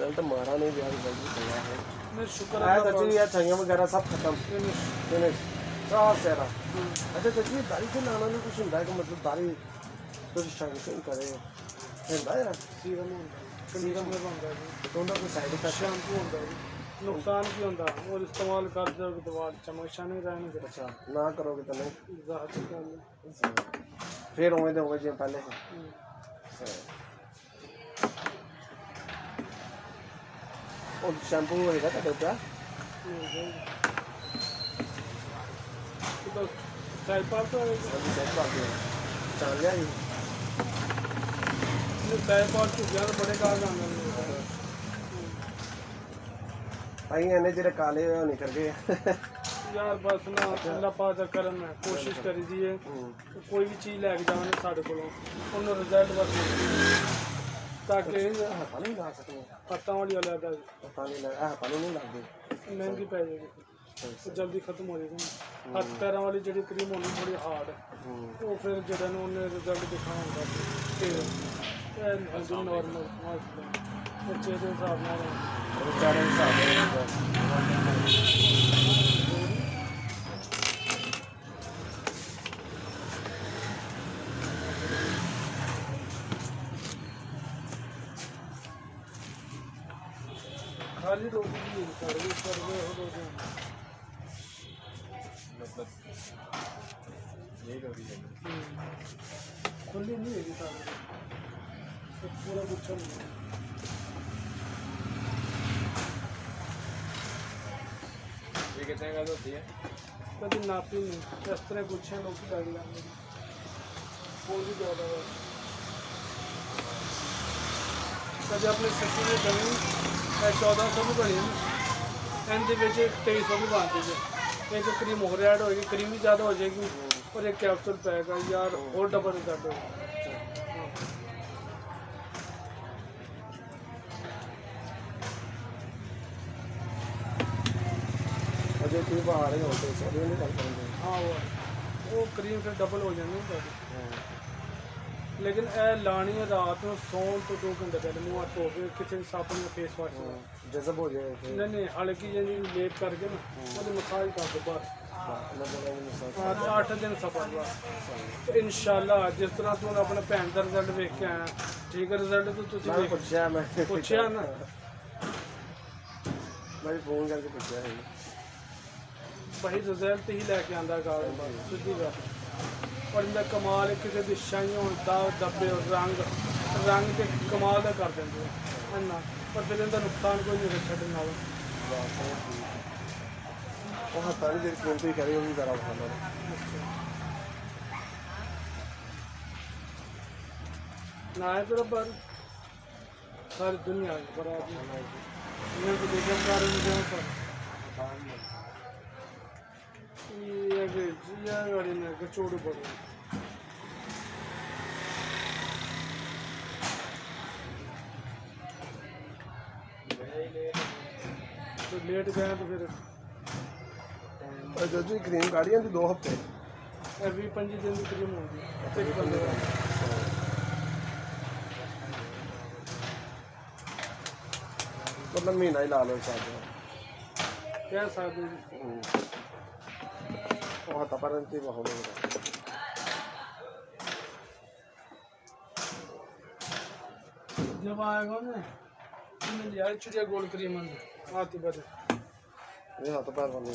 Result मारा नहीं गया चंगा है। मैं शुक्र आया अल्लाह चाची यार छाइयां वगैरह सब खत्म फिनिश। फिनिश साफ सारा। अच्छा चाची दाढ़ी से लाना नहीं कुछ होता है कि मतलब दाढ़ी कुछ शंक्शन करे होता है सीरम होंदा कंडीशनर होंदा जी तो उनका कोई साइड इफेक्ट? शैम्पू होंदा जी नुकसान की होंदा और इस्तेमाल करते हो तो बाद चमकशा नहीं रहने अच्छा ना करोगे तो नहीं ज़ाहिर गल है। फिर उम्मीद होगा जी पहले और शैम्पू होएगा तो क्या तो साइपार तो चाल लिया जी साइपार चुगिया तो बड़े कार आने भाई इन्हें जेरे काले निकल गए यार बस ना अल्लाह पाक दा करम है कोशिश करी दी है कोई भी चीज़ लैके जाने साढ़े कोलों उन्होंने रिजल्ट बस ताकि पानी ला सकते पत्ता वाली वाला दा पानी नहीं लगती महंगी पै जाएगी तो जल्दी खत्म हो जाएगी हथ पैर वाली जी क्रीम होनी थोड़ी हार्ड है वो फिर जो उन्हें रिजल्ट दिखाना होगा फिर नॉर्मल बच्चे के हिसाब नाल बेचारे हिसाब खाली रोटी भी सर्विस करवे हो रोटी मतलब यही रोटी है खुली नहीं है सारी पूरा कुछ नहीं ये कितने का होती है कभी नापी नहीं इस तरह कुछ है लोग लग जाएंगे वो भी ज़्यादा है कभी अपने सच्ची में जमीन 1400 भी बनी एंड 2300 भी बन जाएगी एक क्रीम और ऐड होगी क्रीम भी ज़्यादा हो जाएगी और एक कैप्सूल पैगा यार और डबल रिजल्ट होगा अजय कोई बाहर ही होते हैं सर ये नहीं कर पाएंगे हाँ वो क्रीम फिर डबल हो जानी है लेकिन ए लानी है रात में सौन तो 2 घंटे पहले मुँह हाथ धो के किसी साबुन में फेस वॉश जज़ब हो जाए फिर नहीं हल्की जी लेप करके ना वो मसाज कर दो बस हाँ 8 दिन सफर बस इंशाल्लाह जिस तरह तुम अपने भैन का रिजल्ट वेख के आया ठीक है रिजल्ट तो तुझे पूछा ना मैं फोन करके पूछा है भाई रिजल्ट ही लैके आंदा गाल सीधी गल और इनका कमाल है किसी की शाही हो दबे रंग के कमाल का कर देंगे है ना पर फिर इनका नुकसान कोई नहीं छड्डण वाला वो हत्ता नहीं जेरी कीमत ही करी वो भी करा खाना ना है तेरा पर सारी दुनिया है पर आदमी इन्हें तो देखा सारे मुझे पर ये गाड़ी में चोड़ पड़े तो लेट गए तो फिर जी क्रीम काढ़ी आंदी 2 हफ्ते 20-25 दिन की क्रीम होगी मतलब महीना ही ला लो शायद क्या सादे वो हत्ता पर अंती बहुत होगा जब आएगा ना लिया चिड़िया गोल क्रीम आती बड़े ये हाथ पैर वाले